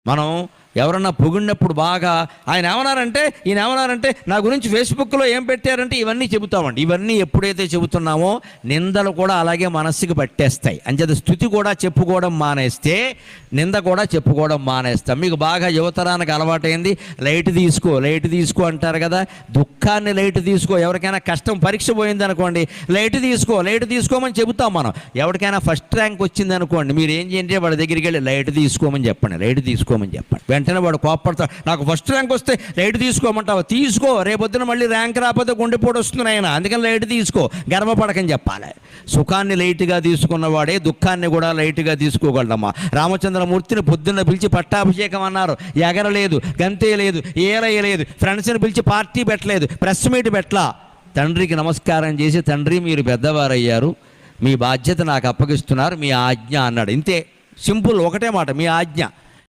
మనం ఎవరన్నా పొగిడినప్పుడు బాగా ఈయన ఏమన్నారంటే నా గురించి ఫేస్బుక్లో ఏం పెట్టారంటే ఇవన్నీ చెబుతామండి. ఇవన్నీ ఎప్పుడైతే చెబుతున్నామో నిందలు కూడా అలాగే మనస్సుకి పట్టేస్తాయి. అంచేత స్తుతి కూడా చెప్పుకోవడం మానేస్తే నింద కూడా చెప్పుకోవడం మానేస్తాం. మీకు బాగా యువతరానికి అలవాటైంది లైట్ తీసుకో అంటారు కదా. దుఃఖాన్ని లైట్ తీసుకో. ఎవరికైనా కష్టం పరీక్ష పోయింది అనుకోండి, లైట్ తీసుకోమని చెబుతాం మనం. ఎవరికైనా ఫస్ట్ ర్యాంక్ వచ్చింది అనుకోండి, మీరు ఏం చేయండి వాడి దగ్గరికి వెళ్ళి లైట్ తీసుకోమని చెప్పండి. వెంటనే వాడు కోపడతాడు. నాకు ఫస్ట్ ర్యాంక్ వస్తే లైట్ తీసుకోమంటావు, తీసుకో, రేపొద్దున మళ్ళీ ర్యాంక్ రాకపోతే గుండెపోటు వస్తుంది ఆయన, అందుకని లైట్ తీసుకో, గర్వపడకని చెప్పాలి. సుఖాన్ని లైట్గా తీసుకున్నవాడే దుఃఖాన్ని కూడా లైట్గా తీసుకోగలడమ్మా. రామచంద్రమూర్తిని పొద్దున్న పిలిచి పట్టాభిషేకం అన్నారు, ఎగరలేదు, గంతేయలేదు, ఏలయ్యలేదు, ఫ్రెండ్స్ని పిలిచి పార్టీ పెట్టలేదు, ప్రెస్ మీట్ పెట్టలా. తండ్రికి నమస్కారం చేసి, తండ్రి మీరు పెద్దవారయ్యారు, మీ బాధ్యత నాకు అప్పగిస్తున్నారు, మీ ఆజ్ఞ అన్నాడు. ఇంతే, సింపుల్, ఒకటే మాట, మీ ఆజ్ఞ.